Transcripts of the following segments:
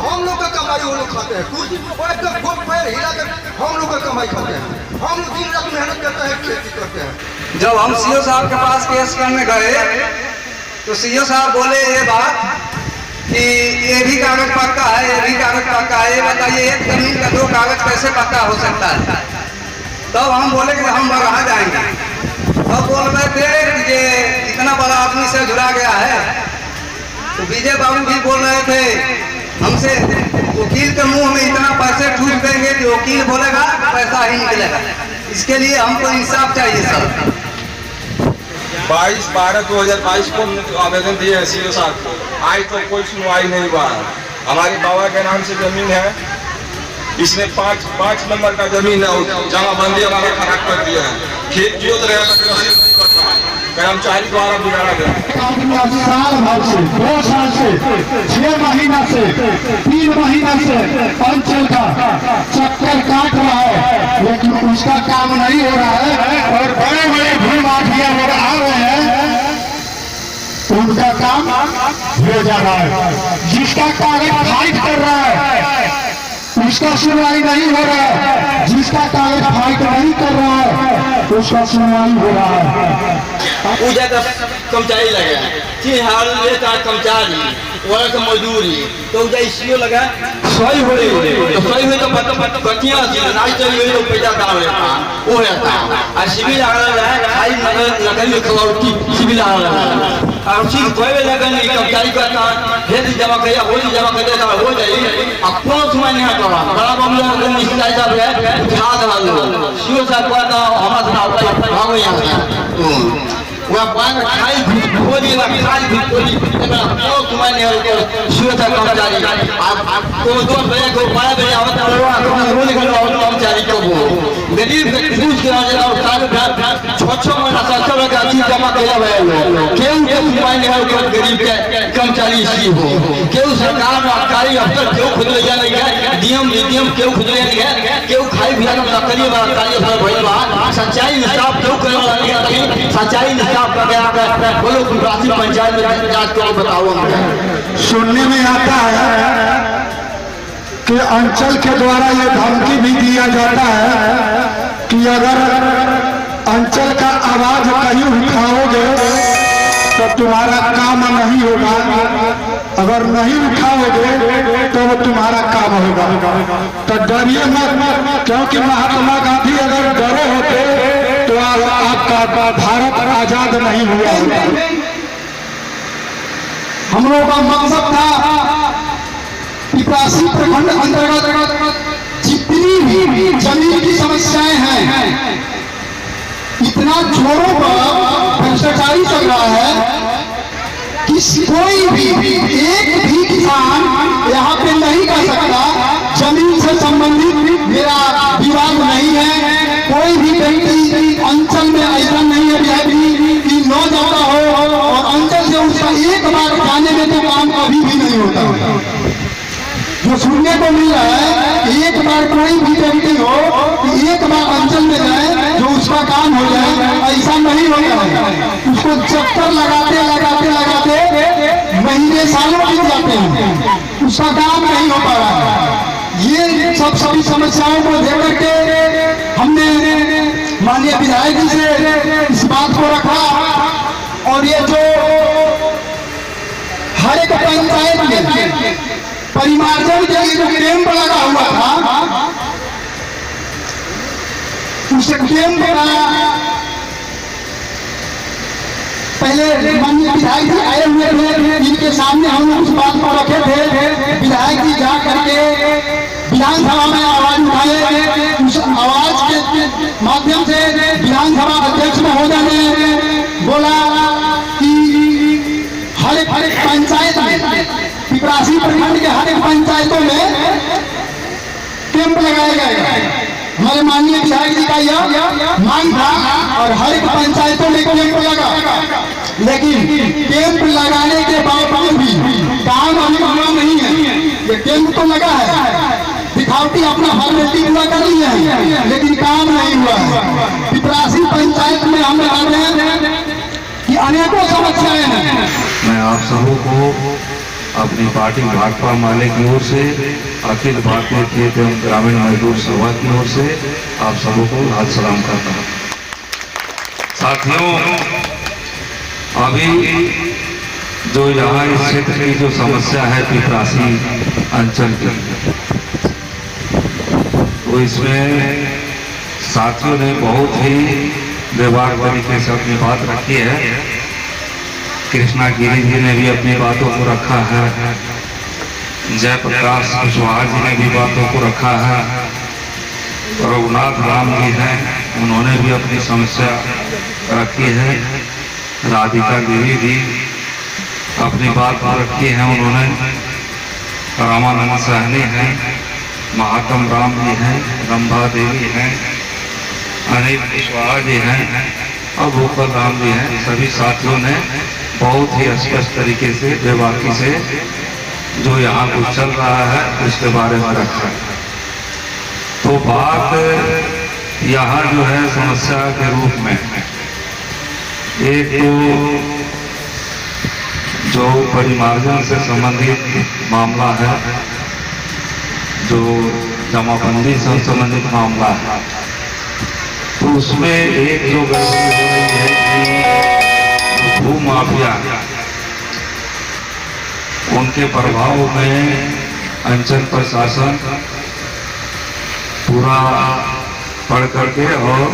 हम लोग का कमाई वो लोग खाते हैं, कुर्सी पर एकदम गोद पैर हिला कर हम लोग का कमाई खाते हैं। हम लोग दिन रात मेहनत करते हैं, खेती करते हैं। जब हम सीओ साहब के पास केस करने गए तो सीओ साहब बोले ये बात कि ये भी कागज पक्का है, ये भी कागज पक्का है, ये बताइए एक जमीन का 2 कागज कैसे पक्का हो सकता है। तब हम बोले कि हम बगहा जाएंगे। तब बोल रहे थे कि ये इतना बड़ा आदमी से जुड़ा गया है। तो विजय बाबू भी बोल रहे थे हमसे, वकील के मुंह में इतना पैसे ठूस देंगे कि वकील बोलेगा पैसा ही निकलेगा। इसके लिए हमको इंसाफ चाहिए सर। 22/12/2022 को आवेदन दिए है सीओ साहब को, आज तो कोई सुनवाई नहीं हुआ। हमारे बाबा के नाम से जमीन है, इसमें 5 नंबर का जमीन है, जमाबंदी हमारा खराब कर दिया है। खेत जोत रहे हैं, कर्मचारी द्वारा बिगाड़ा गया। साल भर से 2 साल से 6 महीना से 3 महीना से अंचल का चक्कर काट रहा है, लेकिन उसका काम नहीं हो रहा है। और बड़े बड़े भूमाफिया लोग आ रहे हैं, उनका काम हो जा रहा है। जिसका कागज फाइट कर रहा है उसका सुनवाई नहीं हो रहा है, जिसका कागज फाइट नहीं कर रहा है उसका सुनवाई हो रहा है। पूजा का कर्मचारी लगा, हाल लेता कर्मचारी वर्ग मजदूरी, तो इसलिए लगा सही हो रही तो सही हुई तो बतियाँ लड़ाई चली हुई तो पैसा दाम लेता वो रहता और सिविल आ रहा है लकड़ी कलौटी सिविल आ रहा है और उसी कोई लगन नहीं कर्मचारी करता हेल्थ जमा कर जमा कर देता हो जाए। अब कौन समय नहीं करवा बड़ा मामला निश्चित साहब है उठा दो सीओ साहब का हमारा भागो यहाँ वह बांग खाई खोली ना खाई खोली तेरा को तुम्हारे ने सुरक्षा कर्मचारी आप को 2 बजे को 12 बजे आवता है रोज घर और कर्मचारी को गरीब के पूछ के आ और साल 6 महीना 7 लगा चीज जमा किया है केहू के तुम्हारे ने गरीब के कर्मचारी सी हो केहू सरकार में अधिकारी अफसर केहू खुद ले जाने है डीएम केहू खुद ले है केहू खाई भी ना करिए वाला कार्य फल भइल बा सच्चाई इंसाफ केहू करे वाला नहीं सच्चाई इंसाफ का गया बोलो राशि पंचायत में जांच करो बताओ। सुनने में आता है कि अंचल के द्वारा ये धमकी भी दिया जाता है कि अगर अंचल का आवाज कहीं उठाओगे तो तुम्हारा काम नहीं होगा, अगर नहीं उठाओगे तो वो तुम्हारा काम होगा। तो डरिए मत, क्योंकि महात्मा गांधी अगर डरे होते तो आपका भारत आजाद नहीं हुआ होता। हम लोगों का मकसद था पिपरासी प्रखंड अंतर्गत जितनी भी जमीन की समस्याएं हैं, इतना जोरों पर भ्रष्टाचारी चल रहा है कि कोई भी एक भी किसान यहाँ पे नहीं कर सकता। जमीन से संबंधित मेरा विवाद नहीं है, कोई भी व्यक्ति अंचल में ऐसा नहीं है कि न जाता हो और अंचल से उसका एक बार जाने में तो काम कभी भी नहीं होता। जो सुनने को मिल रहा है एक बार कोई भी व्यक्ति हो कि एक बार अंचल में जाए जो उसका काम हो जाए, ऐसा नहीं होता है। उसको चक्कर लगाते लगाते लगाते महीने सालों बीत जाते हैं, उसका काम नहीं हो पा रहा है। ये सभी समस्याओं को देख करके हमने माननीय विधायक जी से इस बात को रखा और ये जो हर एक पंचायत में परिमार्जन के लिए जो कैंप लगा हुआ था उस कैंप का पहले माननीय विधायक जी आए हुए थे, इनके सामने हम लोग उस बात को रखे थे। विधायक जी जा करके विधानसभा में आवाज उठाए, उस आवाज के माध्यम से विधानसभा अध्यक्ष महोदय ने बोला कि हर एक पंचायत में पिपरासी प्रखंड के हर एक पंचायतों में कैंप लगाए गए। हमारे माननीय विधायक जी का यह मांग था और हर एक पंचायतों में कैंप लगा, लेकिन कैंप लगाने के बावजूद भी काम अभी हुआ नहीं है। ये कैंप तो लगा है, दिखावटी अपना फॉर्मेलिटी पूरा कर लिया है, लेकिन काम नहीं हुआ है। पिपरासी पंचायत में हम जान रहे हैं कि अनेकों समस्याएं हैं। मैं आप सबों को अपनी पार्टी भाकपा माले की ओर से, अखिल भारतीय खेत एवं ग्रामीण मजदूर सभा की ओर से आप सबको हाथ सलाम करता हूँ। साथियों, अभी जो यहाँ इस क्षेत्र की जो समस्या है पिपरासी अंचल की, तो इसमें साथियों ने बहुत ही व्यवहार तरीके से अपनी बात रखी है। कृष्णा गिरी जी ने भी अपनी बातों को रखा है, जयप्रकाश कुशवाहा जी ने भी बातों को रखा है, रघुनाथ राम जी हैं, उन्होंने भी अपनी समस्या रखी है, राधिका देवी जी अपनी बात को रखी है उन्होंने, रामानंद साहनी हैं, महात्म राम जी हैं, रंभा देवी हैं, अनिल कुशवाहा जी हैं और भूपल राम जी हैं। सभी साथियों ने बहुत ही स्पष्ट तरीके से बेबाकी से जो यहाँ कुछ चल रहा है उसके बारे में रखा है। तो बात यहाँ जो है समस्या के रूप में, एक तो जो परिमार्जन से संबंधित मामला है, जो जमाबंदी से संबंधित मामला है, तो उसमें एक जो गड़बड़ी हो रही है कि भू माफिया उनके प्रभाव में अंचल प्रशासन पूरा पढ़ करके और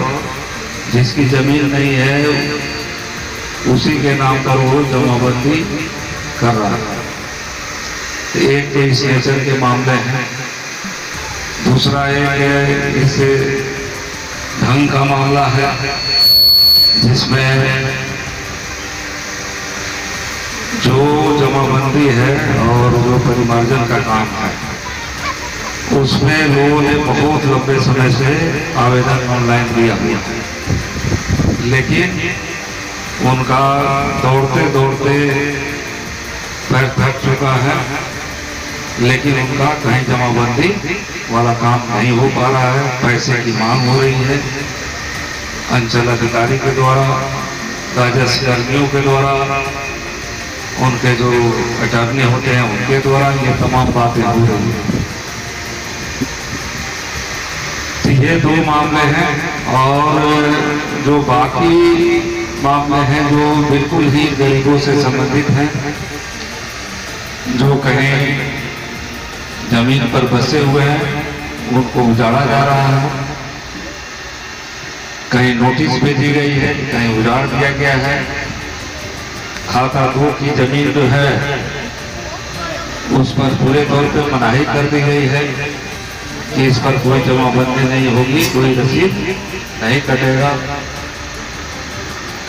जिसकी जमीन नहीं है उसी के नाम पर वो जमाबंदी कर रहा है। एक तो इस नेचर के मामले हैं, दूसरा एक इस ढंग का मामला है जिसमें जो जमाबंदी है और जो परिमार्जन का काम है उसमें लोगों ने बहुत लंबे समय से आवेदन ऑनलाइन दिया हुआ है, लेकिन उनका दौड़ते दौड़ते पैर थक चुका है, लेकिन उनका कहीं जमाबंदी वाला काम नहीं हो पा रहा है। पैसे की मांग हो रही है अंचल अधिकारी के द्वारा, राजस्व कर्मियों के द्वारा, उनके जो अटॉर्नी होते हैं उनके द्वारा, ये तमाम बातें हो रही है। तो ये दो मामले हैं और जो बाकी मामले हैं जो बिल्कुल ही गरीबों से संबंधित हैं, जो कहीं जमीन पर बसे हुए हैं उनको उजाड़ा जा रहा है, कहीं नोटिस भेजी गई है, कहीं उजाड़ दिया गया है। खाता 2 की जमीन जो है उस पर पूरे तौर पर मनाही कर दी गई है कि इस पर कोई जमाबंदी नहीं होगी, कोई रसीद नहीं कटेगा।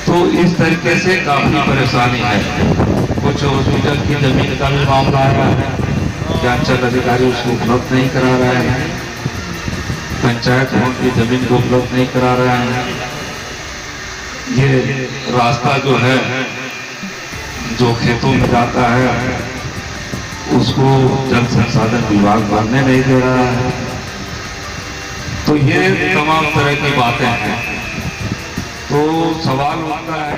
तो इस तरीके से काफी परेशानी है। कुछ हॉस्पिटल की जमीन का भी मामला आया है कि अंचल अधिकारी उसको उपलब्ध नहीं करा रहे हैं, पंचायत भवन की जमीन को उपलब्ध नहीं करा रहे हैं। ये रास्ता जो है जो खेतों में जाता है उसको जल संसाधन विभाग बनने नहीं दे रहा है। तो ये तमाम तरह की बातें हैं। तो सवाल उठता है